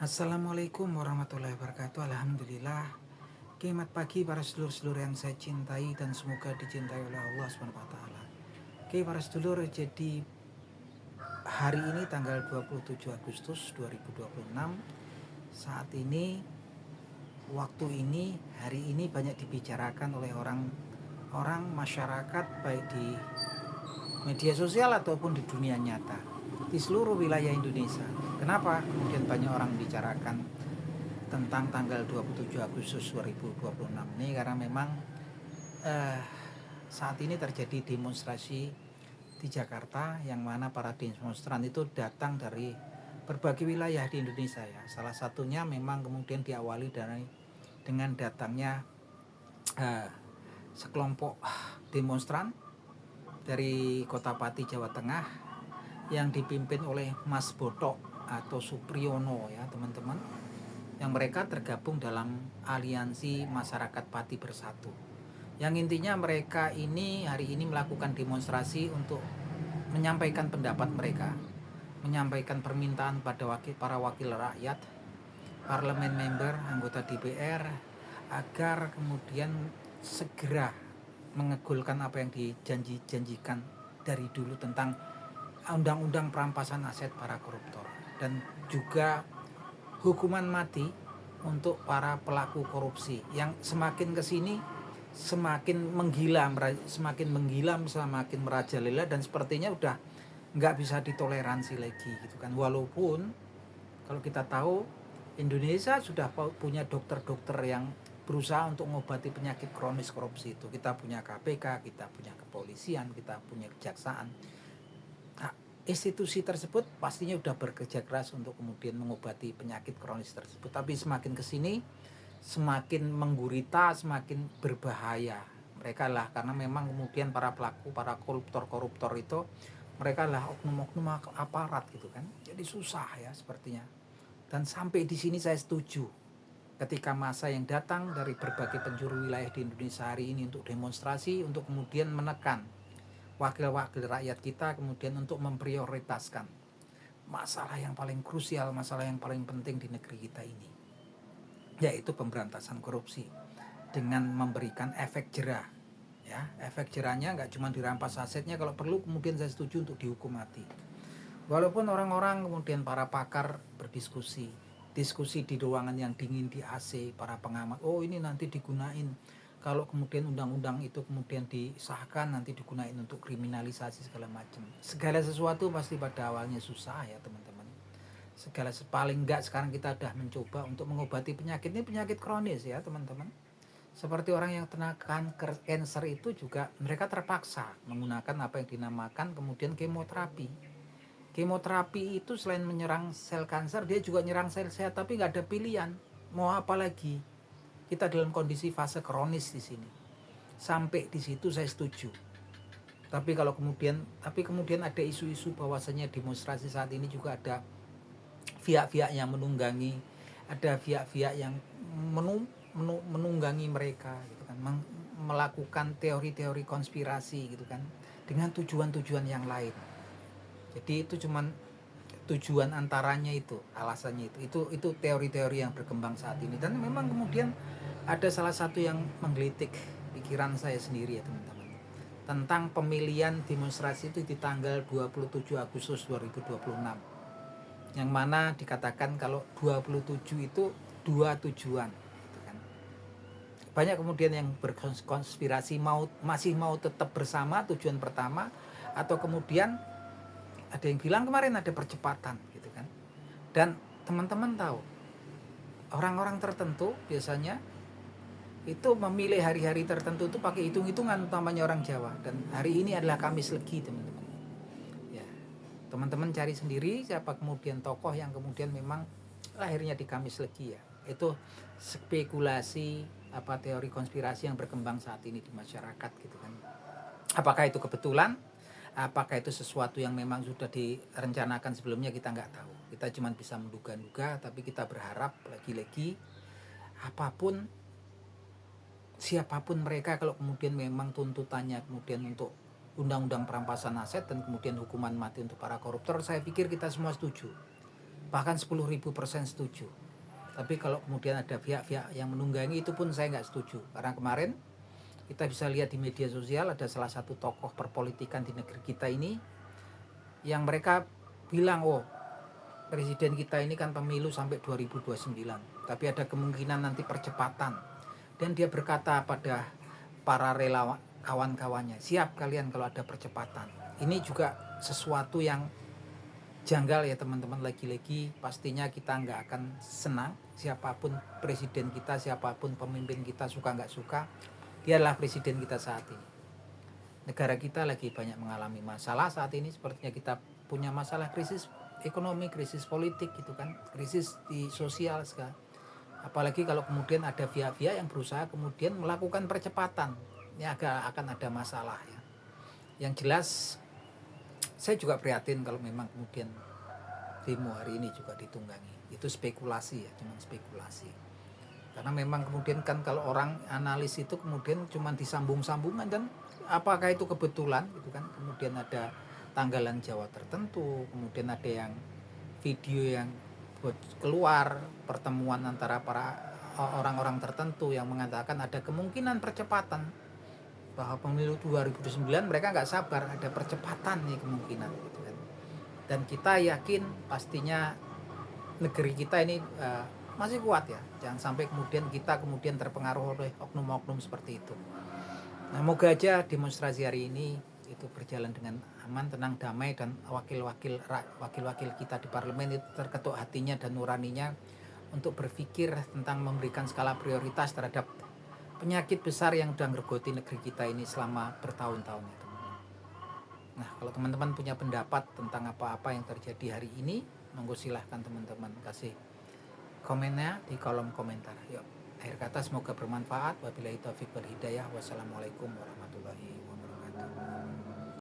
Assalamualaikum warahmatullahi wabarakatuh. Alhamdulillah. Selamat pagi para sedulur-sedulur yang saya cintai dan semoga dicintai oleh Allah SWT. Oke para sedulur, jadi hari ini tanggal 27 Agustus 2026. Saat ini, waktu ini, hari ini banyak dibicarakan oleh orang masyarakat baik di media sosial ataupun di dunia nyata di seluruh wilayah Indonesia. Kenapa kemudian banyak orang bicarakan tentang tanggal 27 Agustus 2026 ini? Karena memang saat ini terjadi demonstrasi di Jakarta yang mana para demonstran itu datang dari berbagai wilayah di Indonesia ya. Salah satunya memang kemudian diawali dengan datangnya sekelompok demonstran dari Kota Pati, Jawa Tengah yang dipimpin oleh Mas Botok atau Supriyono ya teman-teman, yang mereka tergabung dalam aliansi masyarakat Pati Bersatu, yang intinya mereka ini hari ini melakukan demonstrasi untuk menyampaikan pendapat mereka, menyampaikan permintaan pada para wakil rakyat, parlemen member, anggota DPR, agar kemudian segera mengegulkan apa yang dijanjikan dari dulu tentang undang-undang perampasan aset para koruptor, dan juga hukuman mati untuk para pelaku korupsi yang semakin kesini semakin menggila, semakin merajalela, dan sepertinya udah nggak bisa ditoleransi lagi gitu kan. Walaupun kalau kita tahu Indonesia sudah punya dokter-dokter yang berusaha untuk mengobati penyakit kronis korupsi itu. Kita punya KPK, kita punya kepolisian, kita punya kejaksaan. Nah, institusi tersebut pastinya sudah bekerja keras untuk kemudian mengobati penyakit kronis tersebut. Tapi semakin kesini, semakin menggurita, semakin berbahaya. Mereka lah, karena memang kemudian para pelaku, para koruptor itu, mereka lah oknum-oknum aparat gitu kan. Jadi susah ya sepertinya. Dan sampai di sini saya setuju ketika masa yang datang dari berbagai penjuru wilayah di Indonesia hari ini untuk demonstrasi, untuk kemudian menekan wakil-wakil rakyat kita, kemudian untuk memprioritaskan masalah yang paling krusial, masalah yang paling penting di negeri kita ini, yaitu pemberantasan korupsi dengan memberikan efek jerah. Ya, efek jerahnya nggak cuma dirampas asetnya, kalau perlu kemudian saya setuju untuk dihukum mati. Walaupun orang-orang kemudian para pakar berdiskusi, diskusi di ruangan yang dingin di AC, para pengamat, oh ini nanti digunain kalau kemudian undang-undang itu kemudian disahkan, nanti digunain untuk kriminalisasi segala macam. Segala sesuatu pasti pada awalnya susah ya teman-teman. Paling enggak sekarang kita sudah mencoba untuk mengobati penyakit ini, penyakit kronis ya teman-teman. Seperti orang yang kena kanker itu juga mereka terpaksa menggunakan apa yang dinamakan kemudian kemoterapi. Kemoterapi itu selain menyerang sel kanker, dia juga menyerang sel sehat, tapi nggak ada pilihan. Mau apa lagi? Kita dalam kondisi fase kronis di sini. Sampai di situ saya setuju. Tapi kemudian ada isu-isu bahwasanya demonstrasi saat ini juga ada pihak-pihak yang menunggangi, ada pihak-pihak yang menunggangi mereka gitu kan, melakukan teori-teori konspirasi gitu kan, dengan tujuan-tujuan yang lain. Jadi itu cuman tujuan antaranya, itu alasannya, itu teori-teori yang berkembang saat ini. Dan memang kemudian ada salah satu yang menggelitik pikiran saya sendiri ya teman-teman, tentang pemilihan demonstrasi itu di tanggal 27 Agustus 2026, yang mana dikatakan kalau 27 itu dua tujuan gitu kan. Banyak kemudian yang berkonspirasi masih mau tetap bersama tujuan pertama, atau kemudian ada yang bilang kemarin ada percepatan gitu kan. Dan teman-teman tahu, orang-orang tertentu biasanya itu memilih hari-hari tertentu itu pakai hitung-hitungan, utamanya orang Jawa. Dan hari ini adalah Kamis Legi teman-teman ya. Teman-teman cari sendiri siapa kemudian tokoh yang kemudian memang lahirnya di Kamis Legi ya. Itu spekulasi teori konspirasi yang berkembang saat ini di masyarakat gitu kan. Apakah itu kebetulan? Apakah itu sesuatu yang memang sudah direncanakan sebelumnya? Kita nggak tahu. Kita cuma bisa menduga-duga, tapi kita berharap lagi-lagi apapun, siapapun mereka, kalau kemudian memang tuntutannya kemudian untuk undang-undang perampasan aset dan kemudian hukuman mati untuk para koruptor, saya pikir kita semua setuju. bahkan 10.000% setuju. Tapi kalau kemudian ada pihak-pihak yang menunggangi, itu pun saya nggak setuju. Karena kemarin kita bisa lihat di media sosial ada salah satu tokoh perpolitikan di negeri kita ini yang mereka bilang, oh presiden kita ini kan pemilu sampai 2029, tapi ada kemungkinan nanti percepatan. Dan dia berkata pada para relawan kawan-kawannya, siap kalian kalau ada percepatan. Ini juga sesuatu yang janggal ya teman-teman. Lagi-lagi pastinya kita nggak akan senang, siapapun presiden kita, siapapun pemimpin kita, suka nggak suka, dia adalah presiden kita saat ini. Negara kita lagi banyak mengalami masalah saat ini, sepertinya kita punya masalah krisis ekonomi, krisis politik gitu kan, krisis di sosial sekali. Apalagi kalau kemudian ada pihak-pihak yang berusaha kemudian melakukan percepatan, ini akan ada masalah ya. Yang jelas saya juga prihatin kalau memang kemudian demo hari ini juga ditunggangi. Itu spekulasi ya, cuma spekulasi. Karena memang kemudian kan kalau orang analis itu kemudian cuma disambung-sambungan, dan apakah itu kebetulan gitu kan. Kemudian ada tanggalan Jawa tertentu, kemudian ada yang video yang keluar pertemuan antara para orang-orang tertentu yang mengatakan ada kemungkinan percepatan, bahwa pemilu 2009 mereka nggak sabar, ada percepatan nih kemungkinan gitu kan. Dan kita yakin pastinya negeri kita ini masih kuat ya, jangan sampai kemudian kita terpengaruh oleh oknum-oknum seperti itu. Nah, moga aja demonstrasi hari ini itu berjalan dengan aman, tenang, damai, dan wakil-wakil kita di parlemen itu terketuk hatinya dan nuraninya untuk berpikir tentang memberikan skala prioritas terhadap penyakit besar yang sudah ngergoti negeri kita ini selama bertahun-tahun itu. Nah, kalau teman-teman punya pendapat tentang apa-apa yang terjadi hari ini, monggo silahkan teman-teman kasih komennya di kolom komentar. Yuk, akhir kata semoga bermanfaat. Wabillahi taufiq wal hidayah. Wassalamualaikum warahmatullahi wabarakatuh.